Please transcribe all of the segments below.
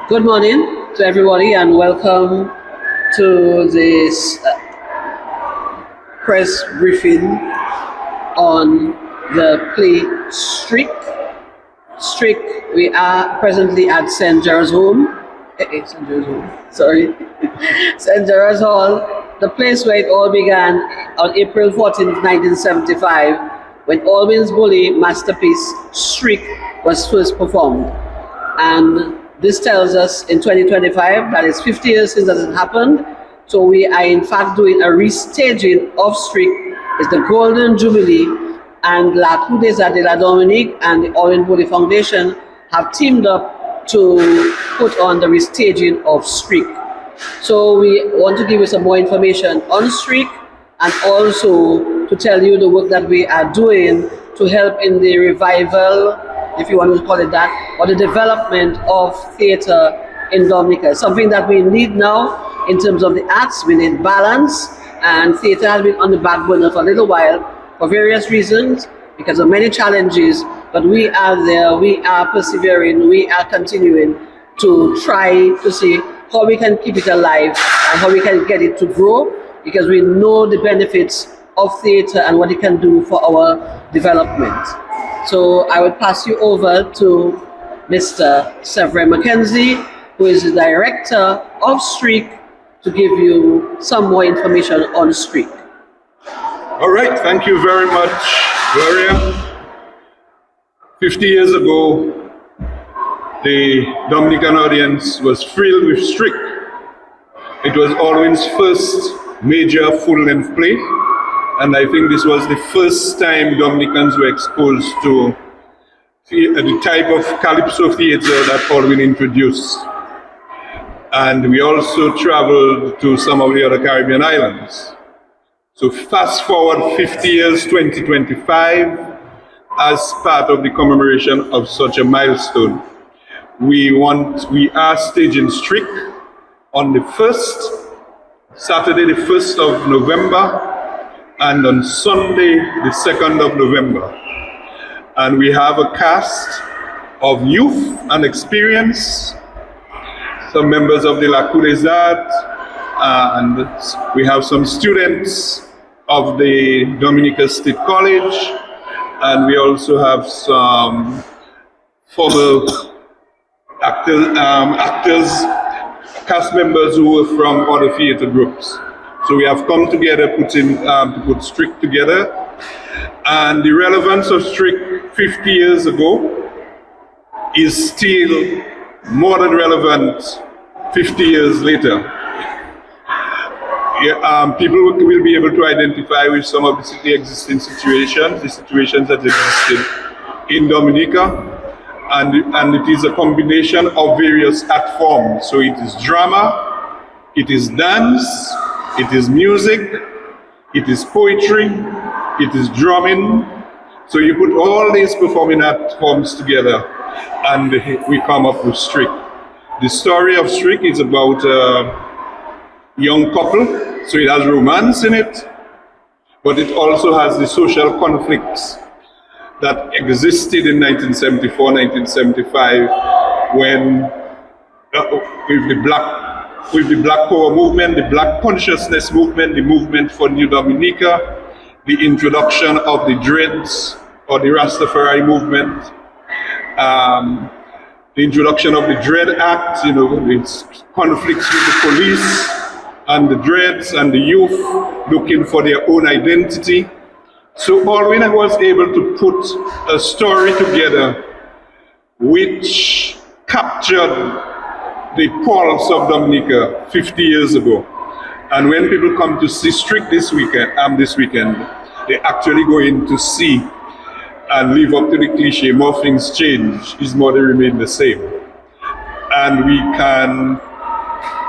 Good morning to everybody and welcome to this press briefing on the play Strick. Strick, we are presently at St. Gerard's Home. St. Gerard's Home, sorry. St. Gerard's Hall, the place where it all began on April 14th, 1975, when Alwin Bully masterpiece Strick was first performed. And this tells us in 2025 that it's 50 years since that has happened. So we are in fact doing a restaging of Strick. It's the Golden Jubilee, and La Crudeza de la Dominique and the Alwin Bully Foundation have teamed up to put on the restaging of Strick. So we want to give you some more information on Strick and also to tell you the work that we are doing to help in the revival, if you want to call it that, or the development of theatre in Dominica. Something that we need now in terms of the arts. We need balance, and theatre has been on the back burner for a little while for various reasons, because of many challenges, but we are there, we are persevering, we are continuing to try to see how we can keep it alive and how we can get it to grow, because we know the benefits of theatre and what it can do for our development. So I will pass you over to Mr. Severin Mackenzie, who is the director of Strick, to give you some more information on Strick. All right, thank you very much, Gloria. 50 years ago, the Dominican audience was thrilled with Strick. It was Alwyn's first major full-length play, and I think this was the first time Dominicans were exposed to the type of calypso theater that Alwyn introduced. And we also traveled to some of the other Caribbean islands. So fast forward 50 years, 2025, as part of the commemoration of such a milestone, we are staging Strick on the Saturday the 1st of November, and on Sunday, the 2nd of November. And we have a cast of youth and experience, some members of the La Crudeza, and we have some students of the Dominica State College, and we also have some former actors, cast members who were from other theater groups. So we have come together to put Strick together. And the relevance of Strick 50 years ago is still more than relevant 50 years later. People will be able to identify with some of the existing situations, the situations that existed in Dominica. And it is a combination of various art forms. So it is drama, it is dance, it is music, it is poetry, it is drumming. So you put all these performing art forms together and we come up with Strick. The story of Strick is about a young couple, so it has romance in it, but it also has the social conflicts that existed in 1974, 1975, when with the Black Power movement, the Black Consciousness movement, the movement for New Dominica, the introduction of the Dreads or the Rastafari movement, the introduction of the Dread Act, its conflicts with the police and the Dreads and the youth looking for their own identity. So Alwyn was able to put a story together which captured the pulse of Dominica 50 years ago. And when people come to see Strick this weekend, they actually go in to see and live up to the cliche, more things change, is more they remain the same. And we can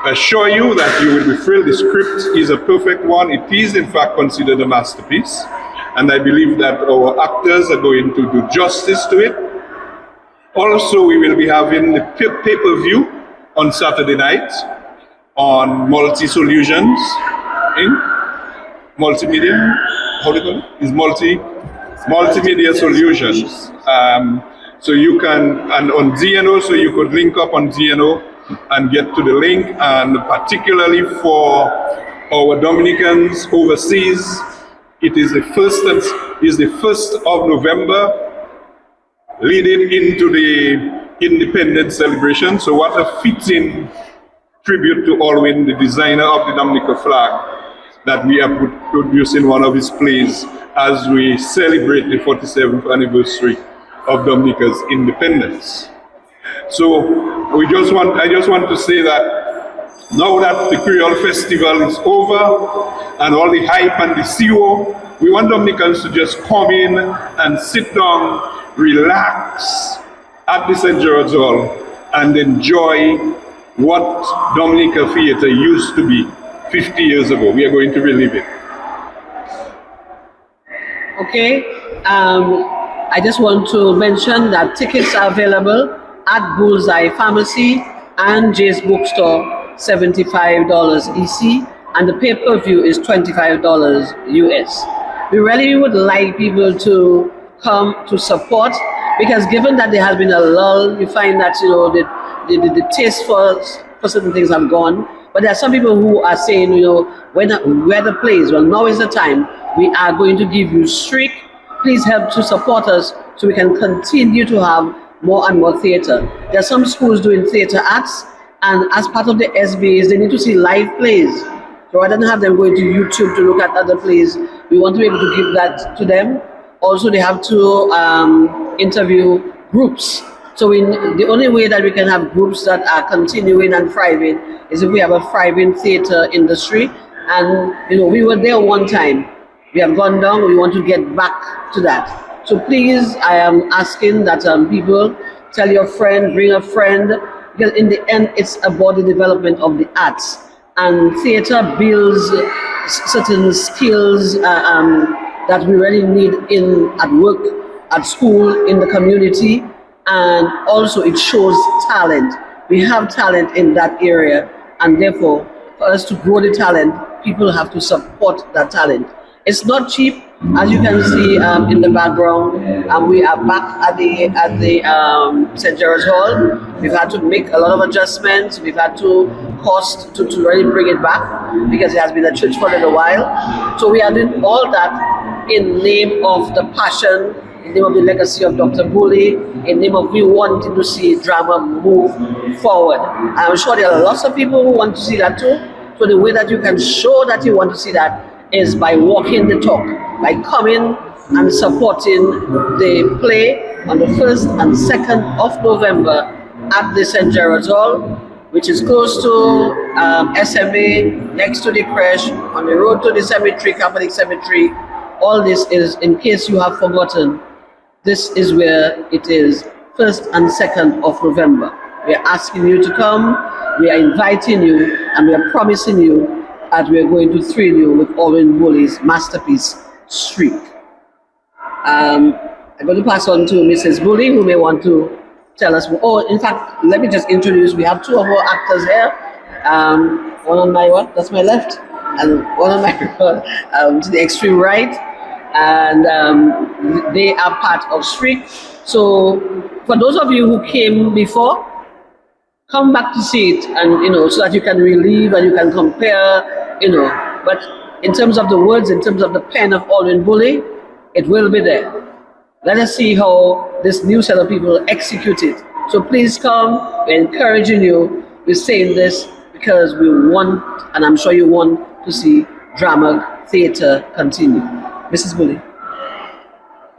assure you that you will be thrilled. The script is a perfect one. It is in fact considered a masterpiece. And I believe that our actors are going to do justice to it. Also, we will be having the pay-per-view on Saturday night on Multi-Solutions in multimedia. How do you call it? It's multimedia solutions. So you can, and on DNO, so you could link up on DNO and get to the link, and particularly for our Dominicans overseas, it is the 1st of November, leading into the independence celebration. So what a fitting tribute to Alwin, the designer of the Dominica flag, that we are producing one of his plays as we celebrate the 47th anniversary of Dominica's independence. So I just want to say that now that the Creole Festival is over and all the hype and the CO, we want Dominicans to just come in and sit down, relax at the St. Gerard's Hall and enjoy what Dominica Theatre used to be 50 years ago. We are going to relive it. Okay, I just want to mention that tickets are available at Bullseye Pharmacy and Jay's Bookstore, $75 EC, and the pay-per-view is $25 US. We really would like people to come to support, because given that there has been a lull, you find that the taste for certain things have gone. But there are some people who are saying, where the plays, well, now is the time. We are going to give you strict. Please help to support us so we can continue to have more and more theatre. There are some schools doing theatre arts, and as part of the SBAs, they need to see live plays. So rather than have them going to YouTube to look at other plays, we want to be able to give that to them. Also, they have to interview groups. So the only way that we can have groups that are continuing and thriving is if we have a thriving theatre industry. And we were there one time. We have gone down. We want to get back to that. So please, I am asking that people tell your friend, bring a friend, because in the end, it's about the development of the arts. And theatre builds certain skills that we really need at work, at school, in the community. And also it shows talent. We have talent in that area, and therefore for us to grow the talent, people have to support that talent. It's not cheap, as you can see in the background, and we are back at the St. Gerard's Hall. We've had to make a lot of adjustments. We've had to cost to really bring it back, because it has been a church for a little while. So we are doing all that in name of the passion, in name of the legacy of Dr. Bully, in name of we wanting to see drama move forward. I'm sure there are lots of people who want to see that too. So the way that you can show that you want to see that is by walking the talk, by coming and supporting the play on the 1st and 2nd of November at the St. Gerard's Hall, which is close to SMA, next to the creche, on the road to the cemetery, Catholic cemetery. All this is, in case you have forgotten, this is where it is, 1st and 2nd of November. We are asking you to come, we are inviting you, and we are promising you that we are going to thrill you with Alwin Bully's masterpiece, Streak. I'm going to pass on to Mrs. Bully, who may want to tell us more. Oh, in fact, let me just introduce, we have two of our actors here. One on my that's my left, and one on my to the extreme right. And they are part of Streak. So for those of you who came before, come back to see it, and so that you can relive and you can compare, But in terms of the words, in terms of the pen of Alwin Bully, it will be there. Let us see how this new set of people execute it. So please come. We're encouraging you. We're saying this because we want, and I'm sure you want, to see drama theatre continue. Mrs. Bully.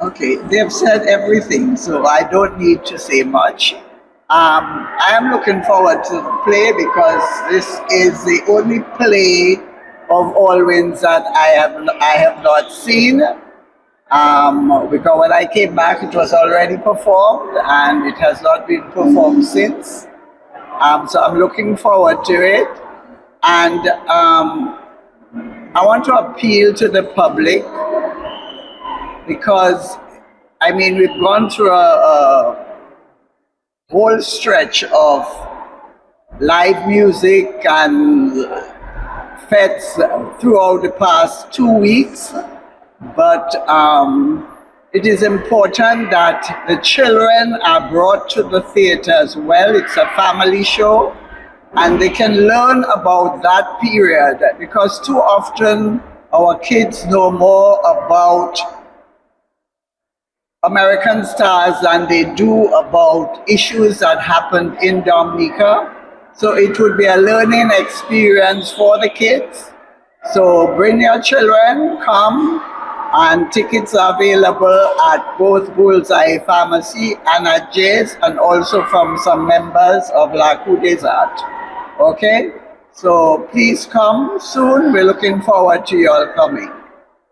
Okay, they've said everything, so I don't need to say much. I am looking forward to the play because this is the only play of Alwin's that I have not seen. Because when I came back, it was already performed, and it has not been performed since. So I'm looking forward to it, and I want to appeal to the public, because we've gone through a whole stretch of live music and fetes throughout the past 2 weeks, but it is important that the children are brought to the theatre as well. It's a family show, and they can learn about that period, because too often our kids know more about American stars than they do about issues that happened in Dominica. So it would be a learning experience for the kids. So bring your children, come, and tickets are available at both Bullseye Pharmacy and at Jay's, and also from some members of La Coup des Arts. Okay? So please come soon. We're looking forward to you all coming.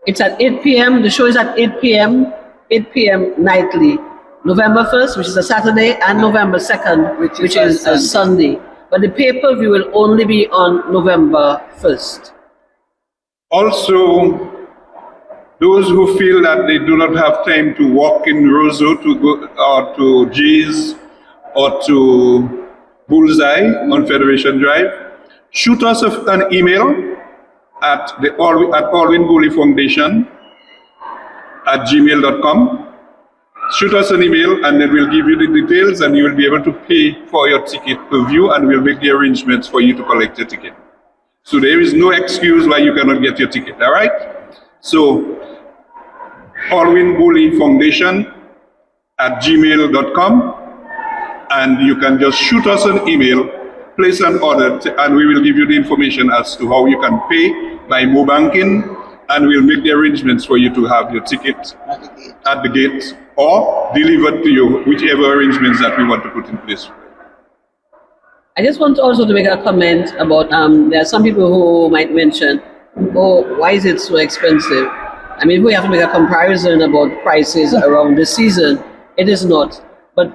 It's at 8 p.m. The show is at 8 p.m. 8 p.m. nightly. November 1st, which is a Saturday, and November 2nd, which is a Sunday. But the pay-per-view will only be on November 1st. Also, those who feel that they do not have time to walk in Roseau to go or to G's or to Bullseye on Federation Drive, shoot us an email at Alwin Bully Foundation @gmail.com. Shoot us an email and then we'll give you the details and you will be able to pay for your ticket per view and we'll make the arrangements for you to collect your ticket. So there is no excuse why you cannot get your ticket, all right? So, Alwin Bully Foundation @gmail.com, and you can just shoot us an email, place an order, and we will give you the information as to how you can pay by mobile banking, and we'll make the arrangements for you to have your ticket at the gate or delivered to you, whichever arrangements that we want to put in place. I just want also to make a comment about, there are some people who might mention, oh, why is it so expensive? I mean, if we have to make a comparison about prices around the season, it is not. But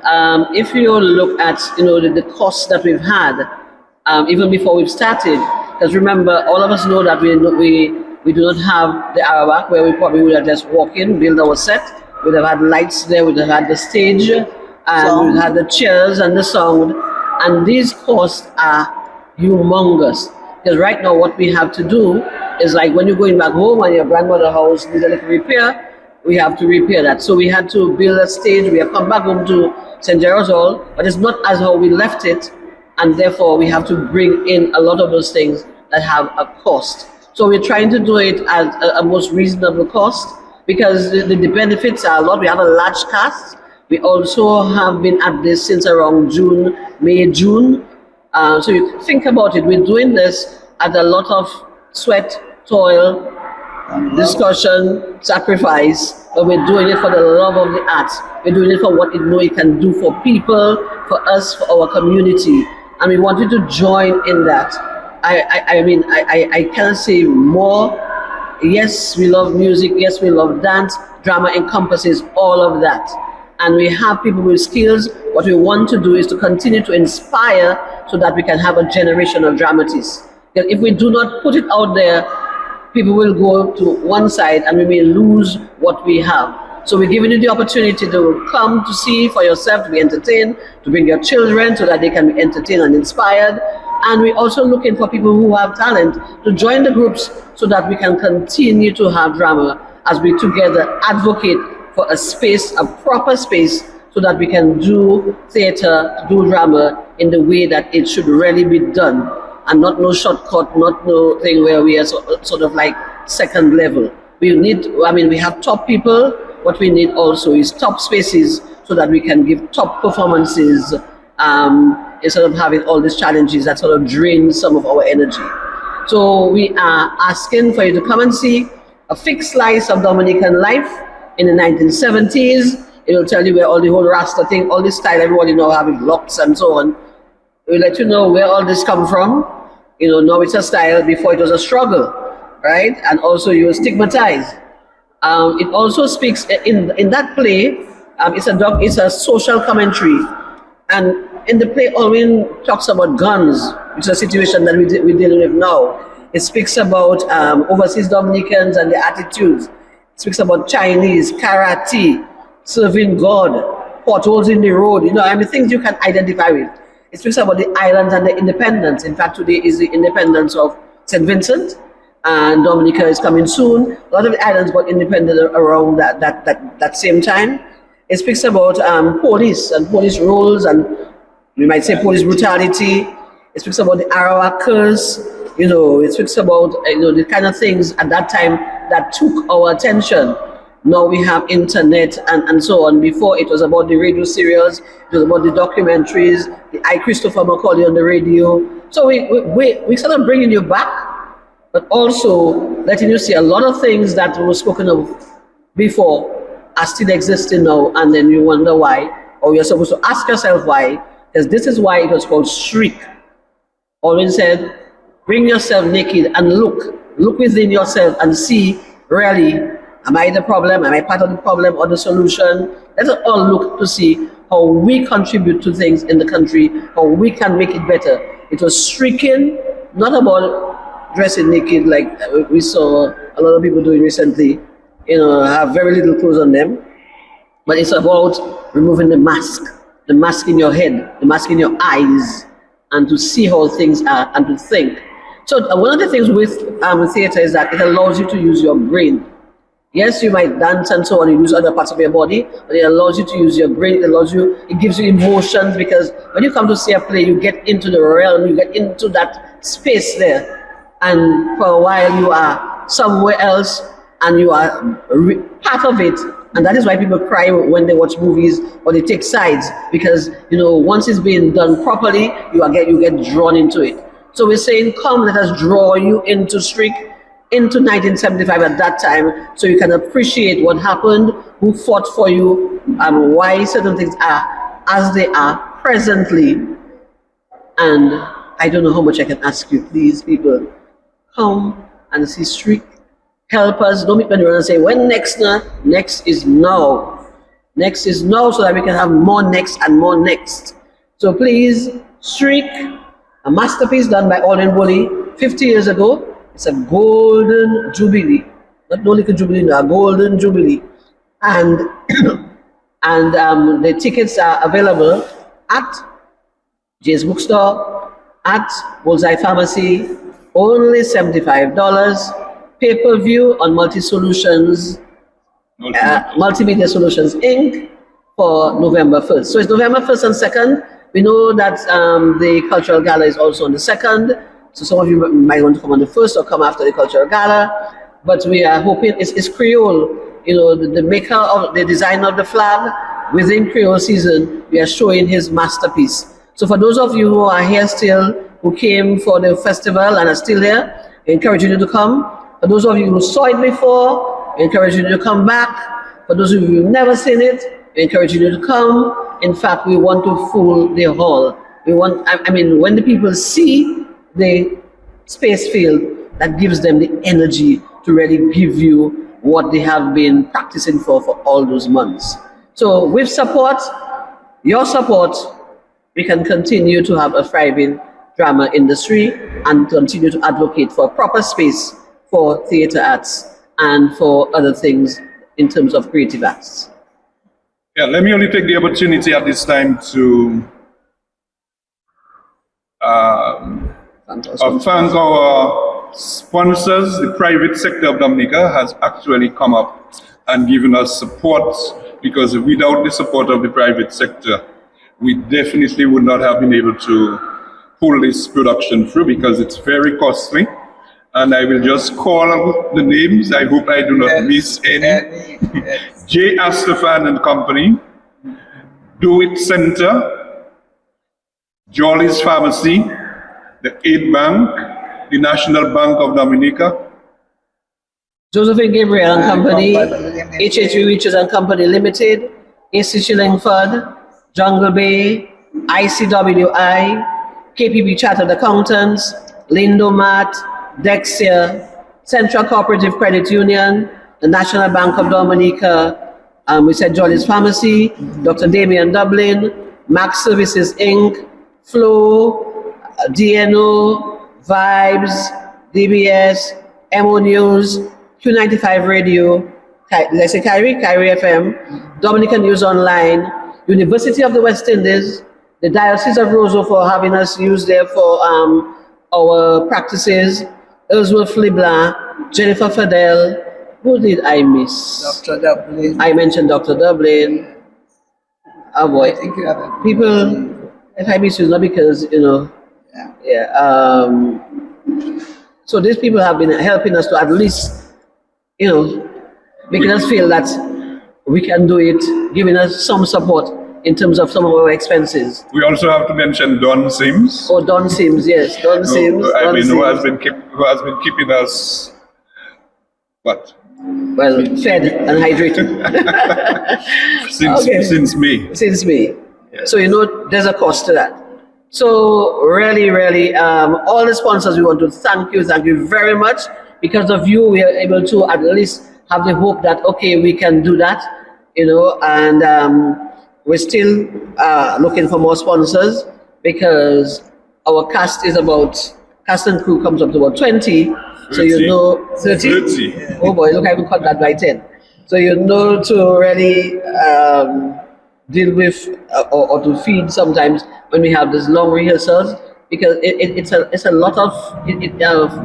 if you look at, the costs that we've had, even before we've started, because remember, all of us know that we do not have the Arawak where we probably would have just walked in, build our set, we'd have had lights there, we'd have had the stage, and we'd had the chairs and the sound. And these costs are humongous. Because right now what we have to do is like when you're going back home and your grandmother's house needs a little repair, we have to repair that. So we had to build a stage, we have come back home to St. Gerard's Hall, but it's not as how we left it, and therefore we have to bring in a lot of those things that have a cost. So we're trying to do it at a most reasonable cost because the benefits are a lot. We have a large cast. We also have been at this since around May, June. So you think about it, we're doing this at a lot of sweat, toil, discussion, sacrifice, but we're doing it for the love of the arts. We're doing it for what it can do for people, for us, for our community. And we want you to join in that. I can't say more. Yes, we love music. Yes, we love dance. Drama encompasses all of that. And we have people with skills. What we want to do is to continue to inspire so that we can have a generation of dramatists. Because if we do not put it out there, people will go to one side and we may lose what we have. So we're giving you the opportunity to come to see for yourself, to be entertained, to bring your children so that they can be entertained and inspired. And we're also looking for people who have talent to join the groups so that we can continue to have drama as we together advocate for a space, a proper space, so that we can do theater, do drama in the way that it should really be done, and not no shortcut, not no thing where we are sort of like second level. We have top people. What we need also is top spaces so that we can give top performances instead of having all these challenges that sort of drain some of our energy. So we are asking for you to come and see a fixed slice of Dominican life in the 1970s. It will tell you where all the whole Rasta thing, all this style, everybody now having locks and so on. We'll let you know where all this come from. Now it's a style, before it was a struggle, right? And also you were stigmatized. It also speaks, in that play, it's a social commentary. And in the play, Alwin talks about guns, which is a situation that we're dealing with now. It speaks about overseas Dominicans and their attitudes. It speaks about Chinese, karate, serving God, potholes in the road, things you can identify with. It speaks about the islands and the independence. In fact, today is the independence of St. Vincent, and Dominica is coming soon. A lot of the islands got independent around that same time. It speaks about police and police roles, and we might say police brutality. It speaks about the Arawa curse. It speaks about the kind of things at that time that took our attention. Now we have internet and so on. Before it was about the radio serials, it was about the documentaries, the I Christopher Macaulay on the radio. So we sort of bringing you back, but also letting you see a lot of things that were spoken of before are still existing now, and then you wonder why, or you're supposed to ask yourself why, because this is why it was called shriek. Alwin said, bring yourself naked and look within yourself and see, really, am I the problem? Am I part of the problem or the solution? Let us all look to see how we contribute to things in the country, how we can make it better. It was shrieking, not about dressing naked like we saw a lot of people doing recently, have very little clothes on them, but it's about removing the mask in your head, the mask in your eyes, and to see how things are and to think. So one of the things with theater is that it allows you to use your brain. Yes, you might dance and so on, you use other parts of your body, but it allows you to use your brain, it gives you emotions, because when you come to see a play, you get into the realm, you get into that space there, and for a while you are somewhere else, and you are part of it. And that is why people cry when they watch movies or they take sides, because once it's being done properly, you get drawn into it. So we're saying, come, let us draw you into Streak, into 1975 at that time, so you can appreciate what happened, who fought for you, and why certain things are as they are presently. And I don't know how much I can ask you. Please, people, come and see Streak. Help us. Don't make me run and say, when next? Next is now. Next is now, so that we can have more next and more next. So please, Streak, a masterpiece done by Alwin Bully 50 years ago. It's a golden jubilee. Not only a jubilee, no, a golden jubilee. And the tickets are available at Jay's Bookstore, at Bullseye Pharmacy, only $75. Pay-per-view on Multimedia Solutions Inc. for November 1st. So it's November 1st and 2nd. We know that the Cultural Gala is also on the 2nd. So some of you might want to come on the 1st or come after the Cultural Gala. But we are hoping, it's Creole, the maker of the designer of the flag. Within Creole season, we are showing his masterpiece. So for those of you who are here still, who came for the festival and are still here, I encourage you to come. For those of you who saw it before, I encourage you to come back. For those of you who've never seen it, I encourage you to come. In fact, we want to fill the hall. When the people see the space field, that gives them the energy to really give you what they have been practicing for all those months. So with support, your support, we can continue to have a thriving drama industry and continue to advocate for a proper space for theater arts and for other things in terms of creative arts. Yeah, let me only take the opportunity at this time to thank our sponsors. The private sector of Dominica has actually come up and given us support, because without the support of the private sector, we definitely would not have been able to pull this production through, because it's very costly. And I will just call the names. I hope I do not miss any. J. Astafan and Company, Do It Center, Jolly's Pharmacy, the Aid Bank, the National Bank of Dominica, Josephine Gabriel and Company, HHV Riches and Company Limited, AC Shillingford, Jungle Bay, ICWI, KPB Chartered Accountants, Lindomat, Dexia, Central Cooperative Credit Union, the National Bank of Dominica, we said Jolly's Pharmacy, Dr. Damian Dublin, Max Services Inc., Flow, DNO, Vibes, DBS, MO News, Q95 Radio, did I say Kyrie FM, Dominican News Online, University of the West Indies, the Diocese of Roseau for having us use there for our practices, Ellsworth Leblanc, Jennifer Fadel. Who did I miss? Dr. Dublin. I mentioned Dr. Dublin. Oh boy. I think you have it. People, if I miss you, it's not because, Yeah. Yeah. So these people have been helping us to at least, making us feel that we can do it, giving us some support in terms of some of our expenses. We also have to mention Don Sims. Oh, Don Sims, yes, Don Sims. Don Who has Sims. who has been keeping us, what, Well, fed and hydrated Okay. since May. since May. So there's a cost to that. So really, really, all the sponsors, we want to thank you very much. Because of you, we are able to at least have the hope that okay, we can do that, and we're still looking for more sponsors because our cast and crew comes up to about 20. So 30. 30. 30. Oh boy, look, I haven't cut that by 10. So to really deal with or to feed sometimes when we have these long rehearsals because it's a lot of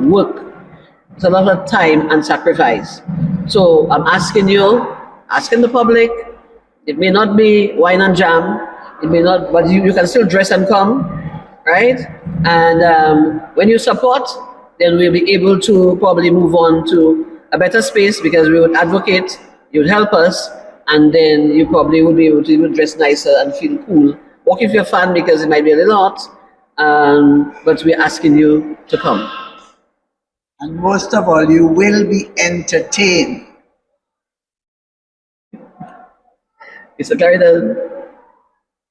work. It's a lot of time and sacrifice. So I'm asking the public. It may not be wine and jam. It may not, but you can still dress and come, right? And when you support, then we'll be able to probably move on to a better space because we would advocate, you would help us, and then you probably would be able to even dress nicer and feel cool. Walk if you're fun because it might be a little hot, but we're asking you to come. And most of all, you will be entertained. It's a kind of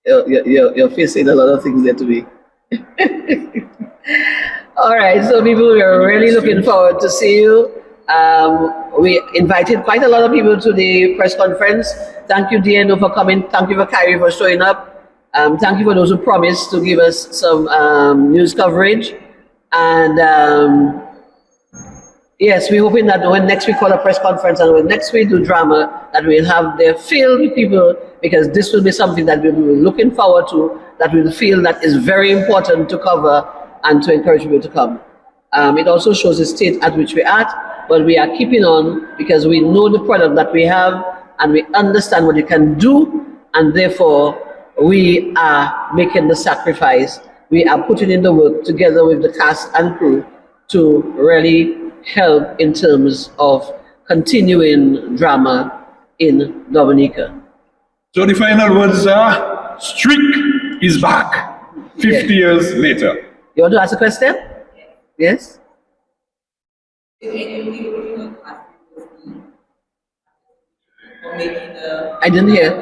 you're facing a lot of things there to be. All right, so people, we are really looking forward to see you. We invited quite a lot of people to the press conference. Thank you, DNO, for coming. Thank you for Kyrie for showing up. Thank you for those who promised to give us some news coverage. And yes, we're hoping that when next we call a press conference and when next we do drama, that we'll have there filled with people because this will be something that we'll be looking forward to, that we'll feel that is very important to cover and to encourage people to come. It also shows the state at which we're at, but we are keeping on because we know the product that we have and we understand what it can do, and therefore we are making the sacrifice. We are putting in the work together with the cast and crew to really help in terms of continuing drama in Dominica. So the final words are, Strick is back 50 years later. You want to ask a question? Yes? I didn't hear.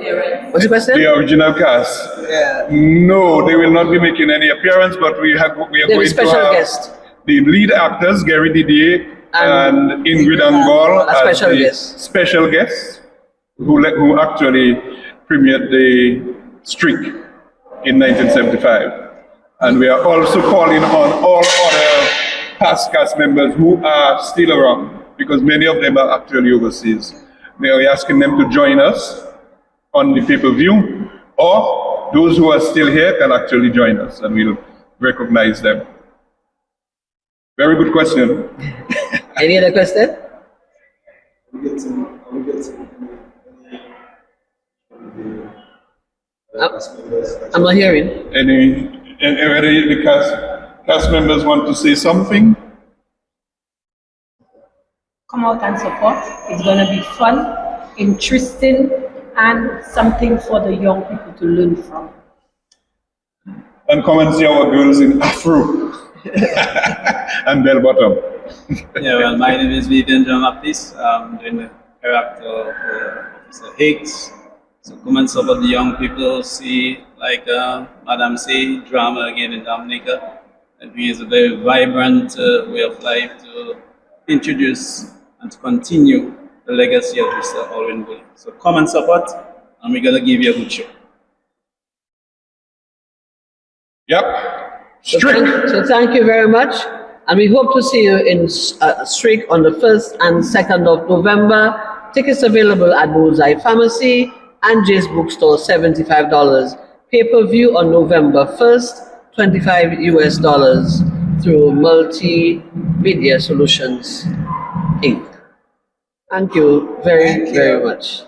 What's the question? The original cast. Yeah. No, they will not be making any appearance, but we are There's going a special to have guest. the lead actors, Gary Didier and Ingrid Angol, A special as the guest. special guests who actually premiered the Strick in 1975. And we are also calling on all other past cast members who are still around, because many of them are actually overseas. We are asking them to join us on the pay-per-view, or those who are still here can actually join us and we'll recognize them. Very good question. Any other question? I'm not hearing. Any the cast members want to say something? Come out and support. It's going to be fun, interesting, and something for the young people to learn from. And come and see our girls in Afro and bell bottom. Yeah, well, my name is Vivian John Baptiste. I'm doing the character of Officer Higgs. So come and support the young people, see, like Madam say, drama again in Dominica. I think it's a very vibrant way of life to introduce and to continue the legacy of Mr. Alwin Bully. So come and support, and we're going to give you a good show. Yep. Strick. So thank you very much. And we hope to see you in Strick on the 1st and 2nd of November. Tickets available at Bullseye Pharmacy and Jay's Bookstore, $75. Pay-per-view on November 1st, $25 US through Multimedia Solutions, Inc. Thank you very much.